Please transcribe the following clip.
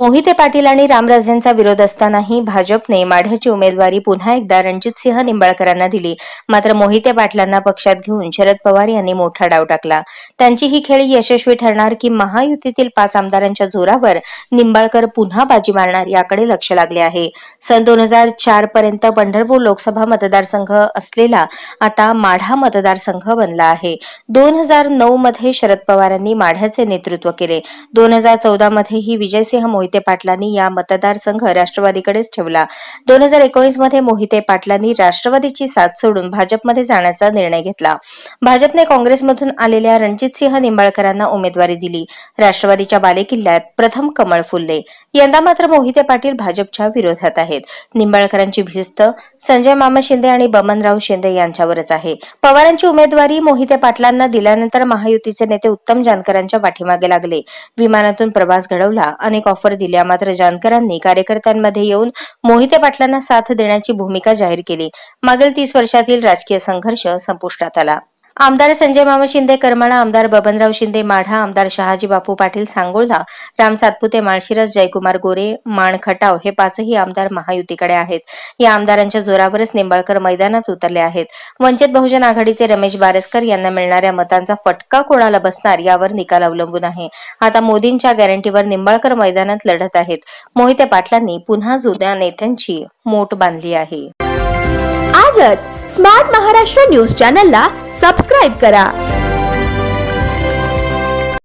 मोहिते पाटील आणि रामराजेंचा विरोध असतानाही भाजपने माढ्याची उमेदवारी पुन्हा एकदा रणजितसिंह निंबाळकरांना दिली. मात्र मोहिते पाटलांना पक्षात घेऊन शरद पवार यांनी मोठा डाव टाकला. त्यांची ही खेळी यशस्वी ठरणार की महायुतीतील 5 आमदारांच्या जोरावर निंबाळकर पुन्हा बाजी मारणार याकडे लक्ष लागले आहे. सन 2004 पर्यंत पंढरपूर लोकसभा मतदारसंघ असलेला आता माढा मतदारसंघ बनला आहे. 2009 मध्ये शरद पवारांनी माढ्याचे नेतृत्व केले. 2014 मध्येही विजयसिंह मोहिते पाटलांनी या मतदारसंघ राष्ट्रवादीकडेच ठेवला. 2019 मध्ये मोहिते पाटलांनी राष्ट्रवादीची साथ सोडून भाजपमध्ये जाण्याचा निर्णय घेतला. भाजपने काँग्रेसमधून आलेल्या रणजितसिंह निंबाळकरांना उमेदवारी दिली. राष्ट्रवादीच्या बालेकिल्ल्यात प्रथम कमळ फुलले. यंदा मात्र मोहिते पाटील भाजपच्या विरोधात आहेत. निंबाळकरांची भिस्त संजय मामा शिंदे आणि बबनराव शिंदे यांच्यावरच आहे. पवारांची उमेदवारी मोहिते पाटलांना दिल्यानंतर महायुतीचे नेते उत्तम जानकरांच्या पाठीमागे लागले. विमानातून प्रवास घडवला, अनेक ऑफर दिल्या. मात्र जानकरांनी कार्यकर्त्यांमध्ये येऊन मोहिते पाटलांना साथ देण्याची भूमिका जाहीर केली. मागील 30 वर्षातील राजकीय संघर्ष संपुष्टात आला. आमदार संजय मामा शिंदे करमाळा, आमदार बबनराव शिंदे माढा, आमदार शहाजी बापू पाटील सांगोला, राम सातपुते माळशिरस, जयकुमार गोरे माण खटाव हे 5ही आमदार महायुतीकडे आहेत. या आमदारांच्या जोरावरच निंबाळकर मैदानात उतरले आहेत. वंचित बहुजन आघाडीचे रमेश बारसकर यांना मिळणाऱ्या मतांचा फटका कोणाला बसणार यावर निकाल अवलंबून आहे. आता मोदींच्या गॅरंटीवर निंबाळकर मैदानात लढत आहेत. मोहिते पाटलांनी पुन्हा जुन्या नेत्यांची मोट बांधली आहे. आजच स्मार्ट महाराष्ट्र न्यूज चॅनलला सबस्क्राईब करा.